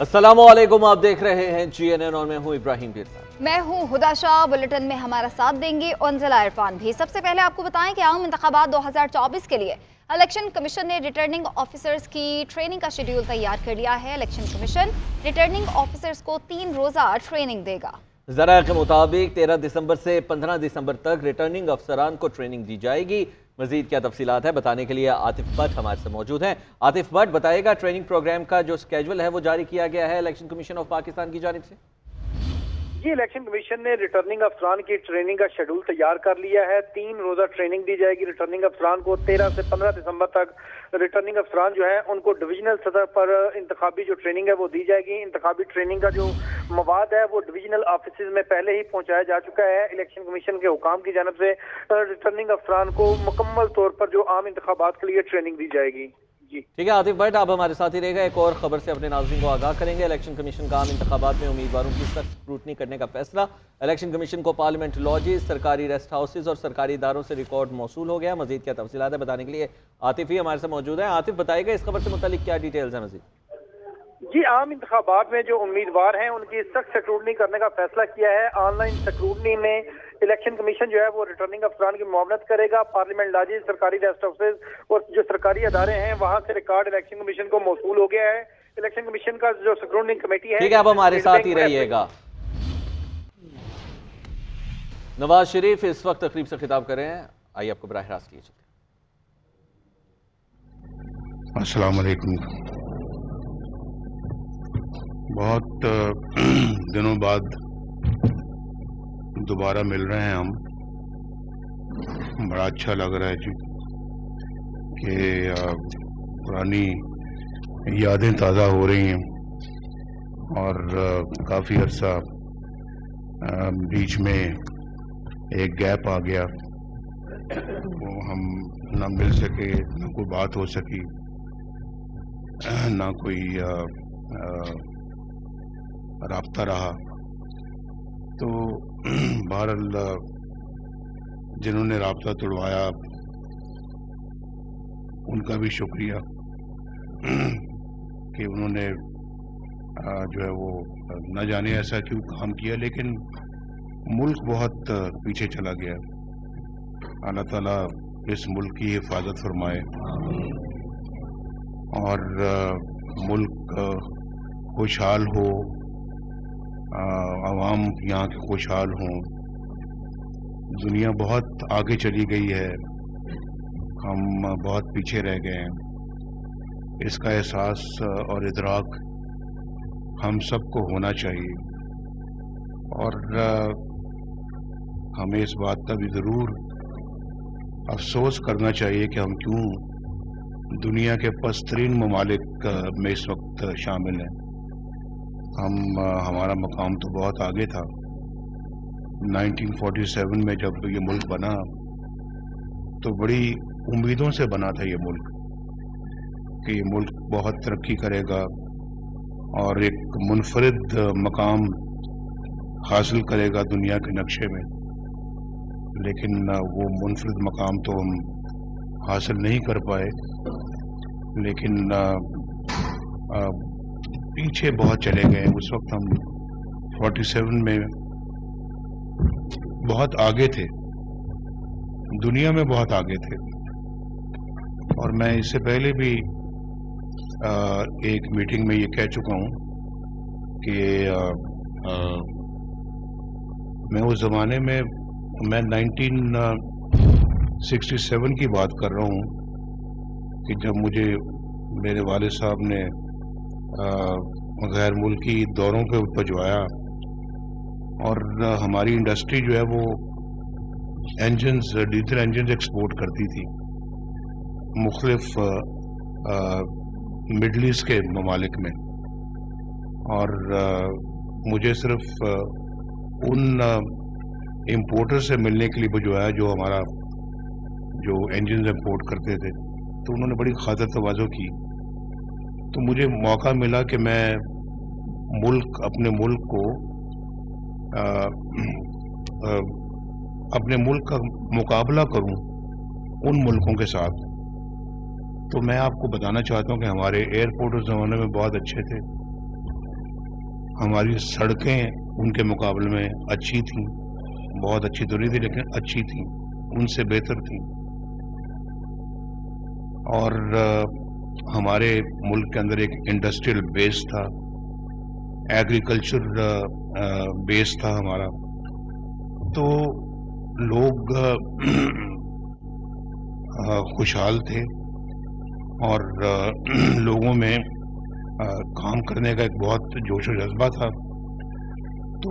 अस्सलामुअलैकुम, आप देख रहे हैं GNN और मैं हूं इब्राहिम पीरसा। मैं हूं हुदा शाह। बुलेटिन में हमारा साथ देंगे उन्जिला इरफान भी। सबसे पहले आपको बताएं कि आम इंतखाबात 2024 के लिए इलेक्शन कमीशन ने रिटर्निंग ऑफिसर्स की ट्रेनिंग का शेड्यूल तैयार कर लिया है। इलेक्शन कमीशन रिटर्निंग ऑफिसर्स को 3 रोज़ा ट्रेनिंग देगा। ज़राए के मुताबिक 13 दिसंबर से 15 दिसंबर तक रिटर्निंग अफसरान को ट्रेनिंग दी जाएगी। मजीद क्या तफसीलात है बताने के लिए आतिफ भट्ट हमारे से मौजूद हैं। आतिफ भट्ट बताएगा, ट्रेनिंग प्रोग्राम का जो स्केड्यूल है वो जारी किया गया है इलेक्शन कमीशन ऑफ पाकिस्तान की जानिब से। जी, इलेक्शन कमीशन ने रिटर्निंग अफसरान की ट्रेनिंग का शेड्यूल तैयार कर लिया है। 3 रोजा ट्रेनिंग दी जाएगी रिटर्निंग अफसरान को। 13 से 15 दिसंबर तक रिटर्निंग अफसरान जो है उनको डिविजनल सतह पर इंतखाबी जो ट्रेनिंग है वो दी जाएगी। इंतखाबी ट्रेनिंग का जो मवाद है वो डिविजनल ऑफिस में पहले ही पहुंचाया जा चुका है। इलेक्शन कमीशन के हुकाम की जानब से रिटर्निंग अफसरान को मुकम्मल तौर पर जो आम इंतखाबात के लिए ट्रेनिंग दी जाएगी। जी ठीक है आतिफ भट्ट, आप हमारे साथ ही रहेगा। एक और खबर से अपने नाज़रीन को आगाह करेंगे। इलेक्शन कमीशन का आम इंतखाबात में उम्मीदवारों की सख्त स्क्रूटनी करने का फैसला। इलेक्शन कमीशन को पार्लियामेंट लॉजेस, सरकारी रेस्ट हाउसेज और सरकारी इदारों से रिकॉर्ड मौसूल हो गया। मजीद क्या तफसीलात है बताने के लिए आतिफ ही हमारे साथ मौजूद है। आतिफ बताएगा इस खबर से मुतालिक क्या डिटेल्स है मजीद। जी, आम इंतखाबात में जो उम्मीदवार हैं उनकी सख्त स्क्रूटनी करने का फैसला किया है। ऑनलाइन स्क्रूटनी में इलेक्शन कमीशन जो है वो रिटर्निंग अफसरान की मुआवनत करेगा। पार्लियामेंट लॉजेस, सरकारी रेस्ट हाउसेज और जो सरकारी अदारे हैं वहां से रिकॉर्ड इलेक्शन कमीशन को मौसूल हो गया है। इलेक्शन कमीशन का जो स्क्रूटनी कमेटी है, ठीक है, आप हमारे साथ ही रहिएगा। नवाज शरीफ इस वक्त तकरीब से खिताब कर रहे हैं, आइए आपको बराह रास्त लिए चलते हैं। अस्सलाम वालेकुम। बहुत दिनों बाद दोबारा मिल रहे हैं हम। बड़ा अच्छा लग रहा है जी कि पुरानी यादें ताज़ा हो रही हैं और काफ़ी अरसा बीच में एक गैप आ गया, वो हम ना मिल सके, ना कोई बात हो सकी, ना कोई राब्ता रहा। तो बहरहाल जिन्होंने राब्ता तोड़वाया उनका भी शुक्रिया कि उन्होंने जो है वो न जाने ऐसा क्यों काम किया, लेकिन मुल्क बहुत पीछे चला गया। अल्लाह ताला इस मुल्क की हिफाजत फरमाए और मुल्क खुशहाल हो, आवाम यहाँ के खुशहाल हों। दुनिया बहुत आगे चली गई है, हम बहुत पीछे रह गए हैं। इसका एहसास और इदराक हम सबको होना चाहिए और हमें इस बात का भी ज़रूर अफसोस करना चाहिए कि हम क्यों दुनिया के पस्तरीन ममालिक में इस वक्त शामिल हैं। हमारा मकाम तो बहुत आगे था। 1947 में जब ये मुल्क बना तो बड़ी उम्मीदों से बना था ये मुल्क कि ये मुल्क बहुत तरक्की करेगा और एक मुनफरिद मकाम हासिल करेगा दुनिया के नक्शे में, लेकिन वो मुनफरिद मकाम तो हम हासिल नहीं कर पाए। लेकिन पीछे बहुत चले गए। उस वक्त हम 47 में बहुत आगे थे, दुनिया में बहुत आगे थे। और मैं इससे पहले भी एक मीटिंग में ये कह चुका हूँ कि मैं उस ज़माने में, मैं 1967 की बात कर रहा हूँ कि जब मुझे मेरे वालिद साहब ने गैर मुल्की दौरों पे भिजवाया और हमारी इंडस्ट्री जो है वो इंजन्स, डीजल इंजन्स एक्सपोर्ट करती थी मुख्तलिफ मिडल ईस्ट के ममालिक में। और मुझे सिर्फ उन इम्पोर्टर से मिलने के लिए भिजवाया जो हमारा जो इंजन्स इंपोर्ट करते थे। तो उन्होंने बड़ी खातिर तवाज़ो की। तो मुझे मौका मिला कि मैं अपने मुल्क को अपने मुल्क का मुकाबला करूं उन मुल्कों के साथ। तो मैं आपको बताना चाहता हूं कि हमारे एयरपोर्ट उस ज़माने में बहुत अच्छे थे। हमारी सड़कें उनके मुकाबले में अच्छी थीं, बहुत अच्छी तो नहीं थी लेकिन अच्छी थीं, उनसे बेहतर थीं। और हमारे मुल्क के अंदर एक इंडस्ट्रियल बेस था, एग्रीकल्चर बेस था हमारा, तो लोग खुशहाल थे और लोगों में काम करने का एक बहुत जोश और जज्बा था। तो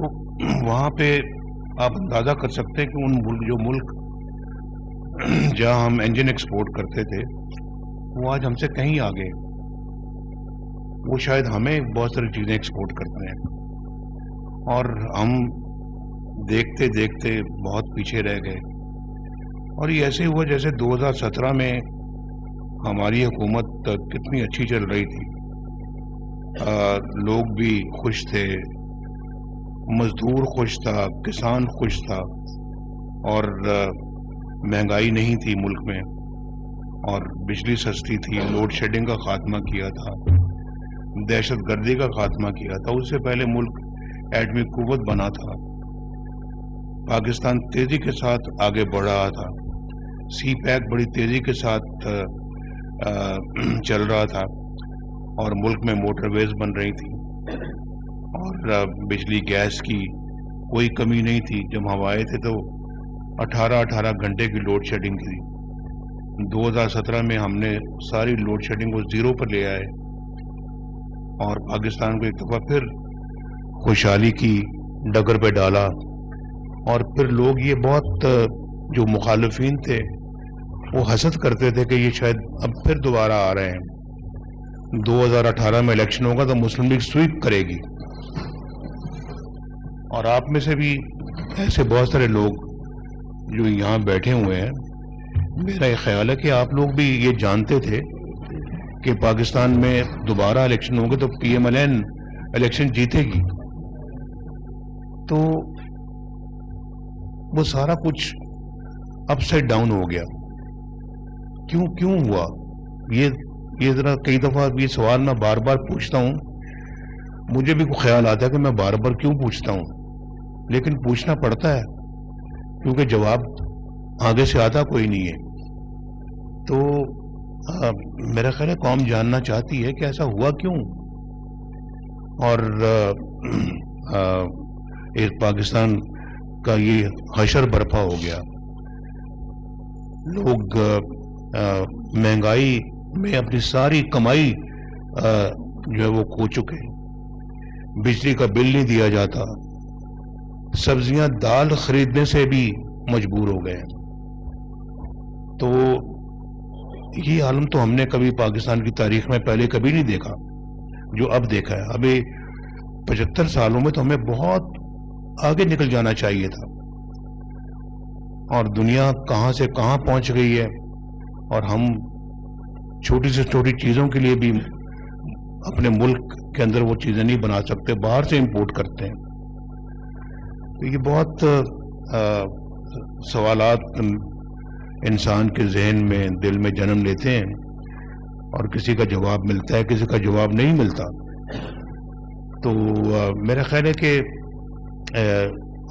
वहाँ पे आप अंदाज़ा कर सकते हैं कि जो मुल्क जहाँ हम इंजन एक्सपोर्ट करते थे वो आज हमसे कहीं आगे, वो शायद हमें बहुत सारी चीज़ें एक्सपोर्ट करते हैं और हम देखते देखते बहुत पीछे रह गए। और ये ऐसे हुआ जैसे 2017 में हमारी हुकूमत कितनी अच्छी चल रही थी, लोग भी खुश थे, मजदूर खुश था, किसान खुश था और महंगाई नहीं थी मुल्क में और बिजली सस्ती थी, लोड शेडिंग का खात्मा किया था, दहशत गर्दी का खात्मा किया था। उससे पहले मुल्क एटमी कुव्वत बना था, पाकिस्तान तेजी के साथ आगे बढ़ रहा था, सी पैक बड़ी तेजी के साथ चल रहा था और मुल्क में मोटरवेज बन रही थी और बिजली गैस की कोई कमी नहीं थी। जब हम आए थे तो 18 घंटे की लोड शेडिंग थी। 2017 में हमने सारी लोड शेडिंग को जीरो पर ले आए और पाकिस्तान को एक दफ़ा फिर खुशहाली की डगर पे डाला। और फिर लोग ये बहुत, जो मुखालिफिन थे वो हसद करते थे कि ये शायद अब फिर दोबारा आ रहे हैं, 2018 में इलेक्शन होगा तो मुस्लिम लीग स्वीप करेगी। और आप में से भी ऐसे बहुत सारे लोग जो यहाँ बैठे हुए हैं, मेरा ये ख्याल है कि आप लोग भी ये जानते थे कि पाकिस्तान में दोबारा इलेक्शन होंगे तो PMLN इलेक्शन जीतेगी। तो वो सारा कुछ अपसाइड डाउन हो गया। क्यों हुआ ये जरा कई दफा ये सवाल मैं बार बार पूछता हूँ, मुझे भी ख्याल आता है कि मैं बार बार क्यों पूछता हूँ, लेकिन पूछना पड़ता है क्योंकि जवाब आगे से आता कोई नहीं है। तो मेरा ख्याल है कौम जानना चाहती है कि ऐसा हुआ क्यों। और इस पाकिस्तान का ये हशर बर्पा हो गया, लोग महंगाई में अपनी सारी कमाई जो है वो खो चुके, बिजली का बिल नहीं दिया जाता, सब्जियां दाल खरीदने से भी मजबूर हो गए। तो ये आलम तो हमने कभी पाकिस्तान की तारीख में पहले कभी नहीं देखा जो अब देखा है। अभी 75 सालों में तो हमें बहुत आगे निकल जाना चाहिए था और दुनिया कहां से कहां पहुंच गई है और हम छोटी से छोटी चीजों के लिए भी अपने मुल्क के अंदर वो चीजें नहीं बना सकते, बाहर से इंपोर्ट करते हैं। तो ये बहुत सवालात इंसान के जहन में, दिल में जन्म लेते हैं और किसी का जवाब मिलता है, किसी का जवाब नहीं मिलता। तो मेरा ख्याल है कि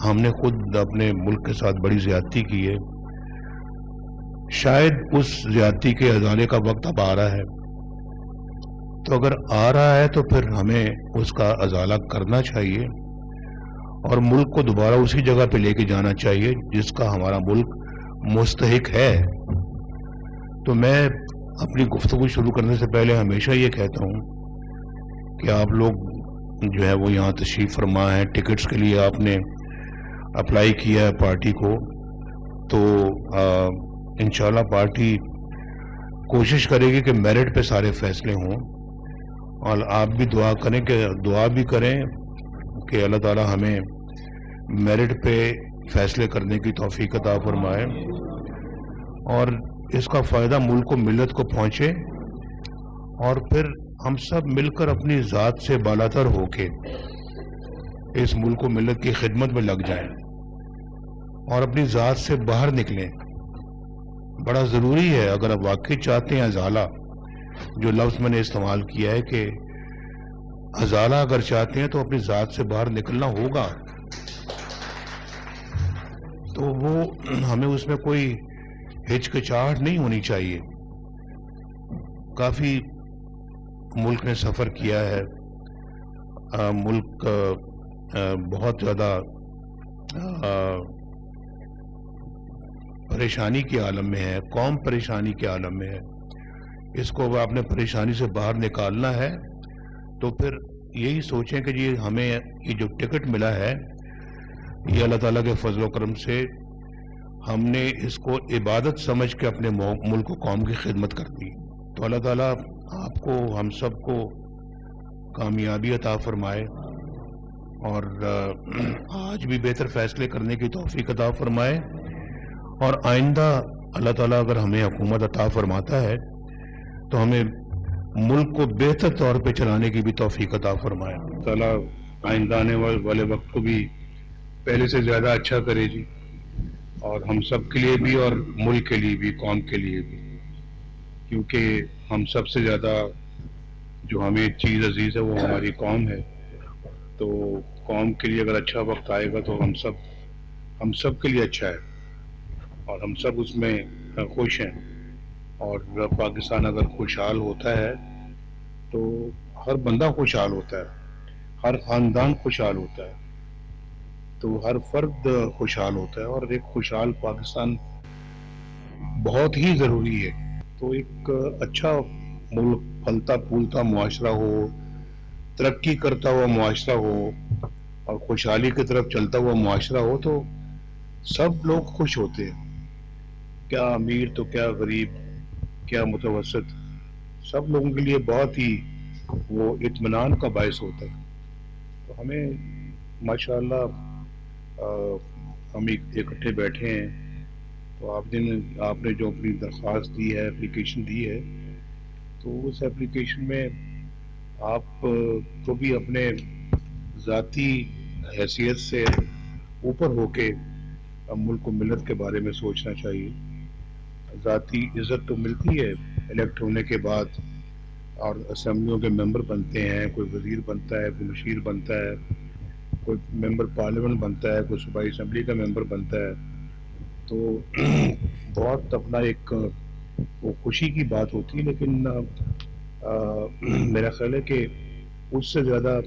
हमने खुद अपने मुल्क के साथ बड़ी ज्यादती की है। शायद उस ज्यादती के अजाले का वक्त अब आ रहा है, तो अगर आ रहा है तो फिर हमें उसका अजाला करना चाहिए और मुल्क को दोबारा उसी जगह पे लेके जाना चाहिए जिसका हमारा मुल्क मुस्तहिक है। तो मैं अपनी गुफ्तगू शुरू करने से पहले हमेशा ये कहता हूँ कि आप लोग जो है वो यहाँ तशरीफ फरमा है, टिकट्स के लिए आपने अप्लाई किया है पार्टी को, तो इंशाल्लाह पार्टी कोशिश करेगी कि मेरिट पे सारे फैसले हों और आप भी दुआ भी करें कि अल्लाह ताला हमें मेरिट पे फैसले करने की तौफीक अता फरमाए और इसका फ़ायदा मुल्क को, मिल्लत को पहुँचे और फिर हम सब मिलकर अपनी ज़ात से बालातर होके इस मुल्क को, मिल्लत की खिदमत में लग जाएं और अपनी ज़ात से बाहर निकलें। बड़ा ज़रूरी है, अगर आप वाकई चाहते हैं अजाला, जो लफ्ज़ मैंने इस्तेमाल किया है कि हजाला अगर चाहते हैं तो अपनी ज़ात से बाहर निकलना होगा, तो वो हमें उसमें कोई हिचकिचाहट नहीं होनी चाहिए। काफ़ी मुल्क ने सफ़र किया है, मुल्क बहुत ज़्यादा परेशानी के आलम में है, कौम परेशानी के आलम में है। इसको अब आपने परेशानी से बाहर निकालना है तो फिर यही सोचें कि जी हमें ये जो टिकट मिला है ये अल्लाह ताला के फजल व करम से हमने इसको इबादत समझ के अपने मुल्क कौम की खिदमत करनी। तो अल्लाह ताला आपको हम सबको कामयाबी अता फरमाए और आज भी बेहतर फैसले करने की तौफीक अता फरमाए, और आइंदा अल्लाह ताला अगर हमें हुकूमत अता फरमाता है तो हमें मुल्क को बेहतर तौर पे चलाने की भी तौफीक अता फरमाए। ताला आइंदा आने वाले वक्त को भी पहले से ज़्यादा अच्छा करे जी, और हम सब के लिए भी और मुल्क के लिए भी, कौम के लिए भी, क्योंकि हम सबसे ज़्यादा जो हमें चीज़ अजीज़ है वो हमारी कौम है। तो कौम के लिए अगर अच्छा वक्त आएगा तो हम सब के लिए अच्छा है और हम सब उसमें खुश हैं। और पाकिस्तान अगर खुशहाल होता है तो हर बंदा खुशहाल होता है, हर ख़ानदान खुशहाल होता है, तो हर फर्द खुशहाल होता है, और एक खुशहाल पाकिस्तान बहुत ही ज़रूरी है। तो एक अच्छा मुल्क, फलता फूलता मुआशरा हो, तरक्की करता हुआ मुआशरा हो और खुशहाली की तरफ चलता हुआ मुआशरा हो तो सब लोग खुश होते हैं। क्या अमीर तो क्या गरीब, क्या मुतवसत, सब लोगों के लिए बहुत ही वो इत्मीनान का बायस होता है। तो हमें माशाअल्लाह हम इकट्ठे बैठे हैं, तो आपने जो अपनी दरख्वास्त दी है, एप्लीकेशन दी है, तो उस एप्लीकेशन में आप को भी अपने ज़ाती हैसियत से ऊपर होके मुल्क को मिलत के बारे में सोचना चाहिए। ज़ाती इज़्ज़त तो मिलती है इलेक्ट होने के बाद, और असम्बलियों के मेंबर बनते हैं, कोई वज़ीर बनता है, कोई मशीर बनता है, कोई मेंबर पार्लियामेंट बनता है, कोई सूबाई असम्बली का मेंबर बनता है, तो बहुत अपना एक वो खुशी की बात होती है। लेकिन मेरा ख्याल है कि उससे ज़्यादा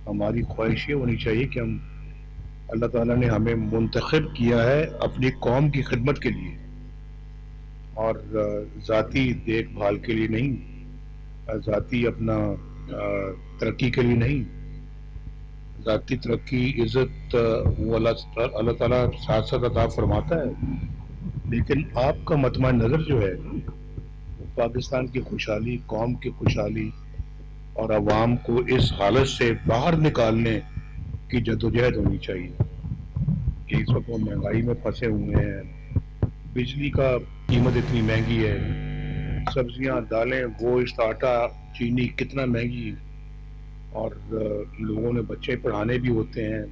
हमारी ख्वाहिश ये होनी चाहिए कि हम अल्लाह ताला ने हमें मुंतखब किया है अपनी कौम की खिदमत के लिए और ज़ाती देखभाल के लिए नहीं, ज़ाती अपना तरक्की के लिए नहीं। ज़ाती तरक्की इज़्ज़त वो अल्लाह ताला साथ साथ अता फरमाता है, लेकिन आपका मतमा नज़र जो है पाकिस्तान की खुशहाली, कौम की खुशहाली और अवाम को इस हालत से बाहर निकालने की जदोजहद होनी चाहिए कि इस वक्त वो महंगाई में फंसे हुए हैं, बिजली का कीमत इतनी महंगी है, सब्जियां, दालें, गोश्त, आटा, चीनी कितना महंगी है, और लोगों ने बच्चे पढ़ाने भी होते हैं,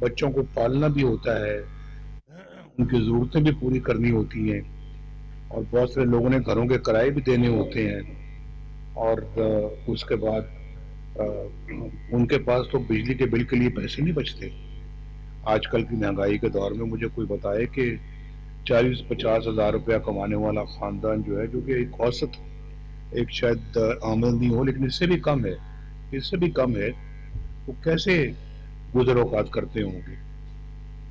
बच्चों को पालना भी होता है, उनकी ज़रूरतें भी पूरी करनी होती हैं, और बहुत सारे लोगों ने घरों के किराए भी देने होते हैं, और उसके बाद उनके पास तो बिजली के बिल के लिए पैसे नहीं बचते। आजकल की महंगाई के दौर में मुझे कोई बताए कि 40-50 हज़ार रुपया कमाने वाला ख़ानदान जो है, जो कि एक औसत, एक शायद आमदनी हो लेकिन इससे भी कम है, वो कैसे गुज़र औक़ात करते होंगे।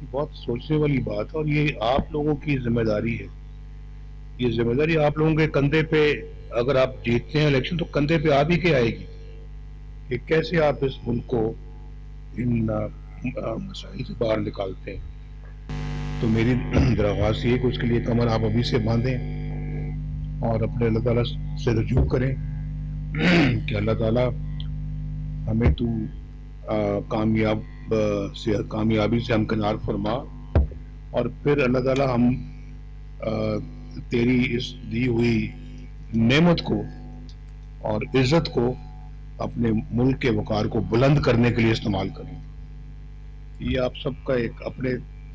बहुत सोचने वाली बात है, और ये आप लोगों की जिम्मेदारी है। ये जिम्मेदारी आप लोगों के कंधे पे, अगर आप जीतते हैं इलेक्शन तो कंधे पे आप ही के आएगी कि कैसे आप इस मुल्क को इन मसाइल से बाहर निकालते हैं। तो मेरी दरख्वास्त ये कि उसके लिए कमर आप अभी से बांधें और अपने अल्लाह ताला से रुजू करें कि अल्लाह ताला हमें तू कामयाबी से हमकिनार फरमा, और फिर अल्लाह ताला हम तेरी इस दी हुई नेमत को और इज्जत को अपने मुल्क के वकार को बुलंद करने के लिए इस्तेमाल करें। ये आप सबका एक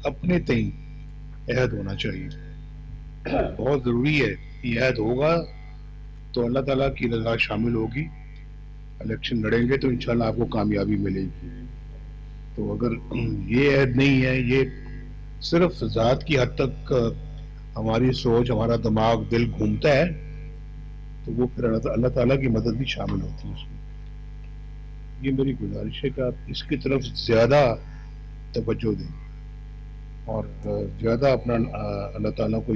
अपने तय अहद होना चाहिए, बहुत ज़रूरी है। ये अहद होगा तो अल्लाह ताला की रज़ा शामिल होगी, इलेक्शन लड़ेंगे तो इंशाल्लाह आपको कामयाबी मिलेगी। तो अगर ये ऐड नहीं है, ये सिर्फ ज़ात की हद तक हमारी सोच, हमारा दिमाग, दिल घूमता है, तो वो फिर अल्लाह ताला की मदद भी शामिल होती है उसमें। ये मेरी गुजारिश है कि आप इसकी तरफ ज़्यादा तवज्जो दें और ज़्यादा अपना अल्लाह ताला को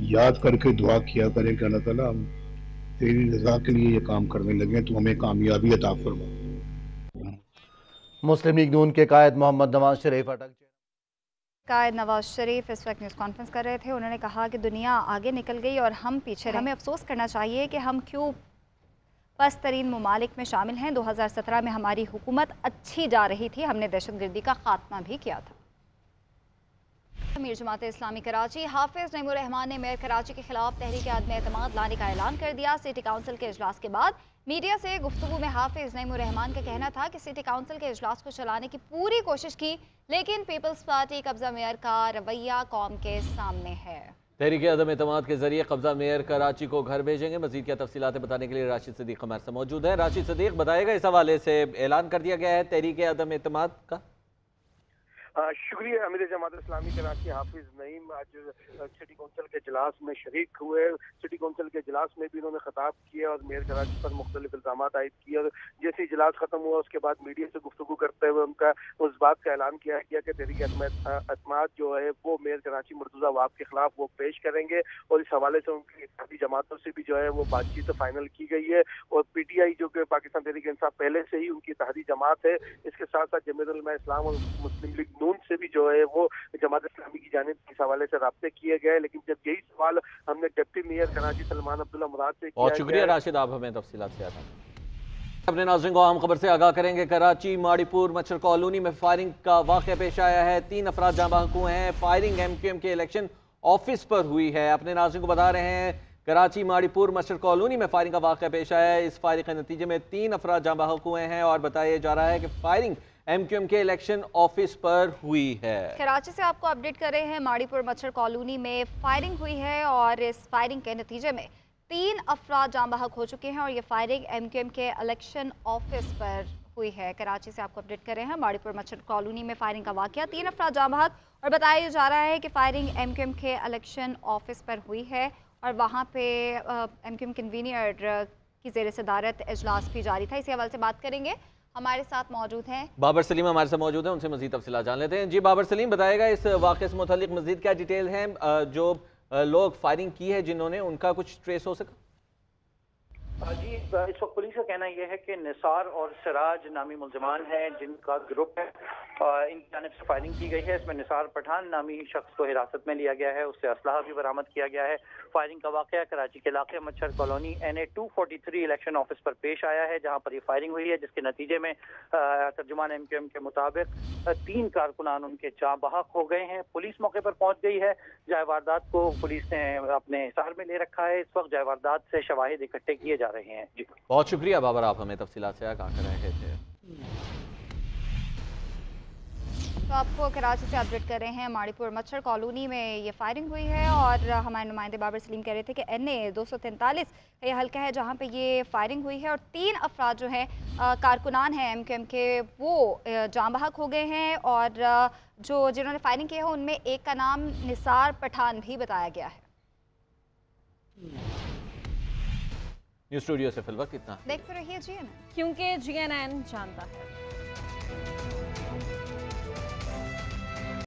याद करके दुआ किया करें कि अल्लाह ताला हम तेरी रज़ा के लिए ये काम करने लगे तो हमें कामयाबी अता फरमा। मुस्लिम लीग नून के कायद मोहम्मद नवाज शरीफ कायद नवाज शरीफ इस वक्त न्यूज़ कॉन्फ्रेंस कर रहे थे। उन्होंने कहा कि दुनिया आगे निकल गई और हम पीछे रहे। हमें अफसोस करना चाहिए कि हम क्यों पस्त तरीन ममालिक में शामिल हैं। 2017 में हमारी हुकूमत अच्छी जा रही थी, हमने दहशतगर्दी का खात्मा भी किया था। अमीर जमात इस्लामी कराची हाफिज नईमुर रहमान ने मेयर कराची के खिलाफ तहरीक आदम एतमाद लाने का ऐलान कर दिया। सिटी काउंसिल के इजलास के बाद मीडिया से गुफ्तगू में हाफिज नईमुर रहमान का कहना था कि सिटी काउंसिल के इजलास को चलाने की पूरी कोशिश की, लेकिन पीपल्स पार्टी कब्जा मेयर का रवैया कौम के सामने है। तहरीक आदम एतमाद के जरिए कब्जा मेयर कराची को घर भेजेंगे। मजीद क्या तफसीलात बताने के लिए राशिद सदीक हमारे से मौजूद है। राशिद सदीक, बताएगा इस हवाले से ऐलान कर दिया गया है तहरीक आदम एतमाद का? शुक्रिया। अमीर जमात इस्लामी कराची हाफिज नईम आज सिटी काउंसिल के इजलास में शरीक हुए। सिटी काउंसिल के इजलास में भी उन्होंने खिताब किया और मेयर कराची पर मुख्तलिफ इल्जाम आयद किए। और जैसे इजलास खत्म हुआ उसके बाद मीडिया से गुफ्तगू करते हुए उनका उस बात का ऐलान किया गया कि तहरीक एतमाद जो है वो मेयर कराची मुर्तज़ा वाब के खिलाफ वो पेश करेंगे और इस हवाले से उनकी इत्तेहादी जमातों से भी जो है वो बातचीत फाइनल की गई है। और PTI जो कि पाकिस्तान तहरीक इंसाफ पहले से ही उनकी इत्तेहादी जमात है, इसके साथ साथ जमीयत उलमा इस्लाम और मुस्लिम लीग नून से भी जो है वो जमात इस्लामी की जानिब इस हवाले से राब्ते किए गए। लेकिन जब यही सवाल हमने डिप्टी मेयर कराची सलमान अब्दुल्ला मुराद से किया। बहुत शुक्रिया राशिद, आप हमें तफसीलात से अपने नाज़रीन को अहम खबर से आगाह करेंगे। कराची माड़ीपुर मच्छर कॉलोनी में फायरिंग का वाक़या पेश आया है। 3 अफराद जाँ बहक हुए हैं। फायरिंग MQM के इलेक्शन ऑफिस पर हुई है। अपने नाज़रीन को बता रहे हैं कराची माड़ीपुर मच्छर कॉलोनी में फायरिंग का वाक़या पेश आया है। इस फायरिंग के नतीजे में 3 अफराद जाँ बहक हुए हैं और बताया जा रहा है कि फायरिंग MQM के इलेक्शन ऑफिस पर हुई है। कराची से आपको अपडेट कर रहे हैं, माड़ीपुर मच्छर कॉलोनी में फायरिंग हुई है और इस फायरिंग के नतीजे में 3 अफराद जाँ बहक हो चुके हैं और ये फायरिंग MQM के इलेक्शन ऑफिस पर हुई है। कराची से आपको अपडेट कर रहे हैं, माड़ीपुर मच्छर कॉलोनी में फायरिंग का वाक़या, 3 अफराद जाँ बहक और बताया जा रहा है कि फायरिंग MQM के इलेक्शन ऑफिस पर हुई है और वहाँ पे MQM कन्वीनर की ज़ेर सदारत इजलास भी जारी था। इसी हवाले से बात करेंगे, हमारे साथ मौजूद हैं बाबर सलीम, हमारे साथ मौजूद हैं, उनसे मजीद तफसीलात जान लेते हैं। जी बाबर सलीम, बताएगा इस वाक़े से मुतालिक मजीद क्या डिटेल हैं? जो लोग फायरिंग की है जिन्होंने, उनका कुछ ट्रेस हो सका? जी, इस वक्त पुलिस का कहना यह है कि निसार और सिराज नामी मुलजमान हैं जिनका ग्रुप है। इनकी जानिब से फायरिंग की गई है। इसमें निसार पठान नामी शख्स को हिरासत में लिया गया है, उससे असलहा भी बरामद किया गया है। फायरिंग का वाक़या कराची के इलाके मच्छर कॉलोनी NA 243 इलेक्शन ऑफिस पर पेश आया है, जहां पर ये फायरिंग हुई है, जिसके नतीजे में तर्जुमान MQM के मुताबिक 3 कारकुनान उनके जाँ बहक हो गए हैं। पुलिस मौके पर पहुंच गई है। जाए वारदात को पुलिस ने अपने हिसार में ले रखा है। इस वक्त जाए वारदात से शवाहिद इकट्ठे किए जा रहे हैं। जी बहुत शुक्रिया बाबर, आप हमें तफसीलात से आगाह कर रहे थे। तो आपको कराची से अपडेट कर रहे हैं, माड़ीपुर मच्छर कॉलोनी में ये फायरिंग हुई है और हमारे नुमाइंदे बाबर सलीम कह रहे थे कि NA 243 ये हल्का है जहाँ पे ये फायरिंग हुई है और 3 अफराद जो हैं कारकुनान हैं MQM के, वो जाँ बहक हो गए हैं और जिन्होंने फायरिंग की है उनमें एक का नाम निसार पठान भी बताया गया है। न्यूज़ स्टूडियो से फिलवक्त इतना। देखते रहिए GNN, क्योंकि GNN जानता है।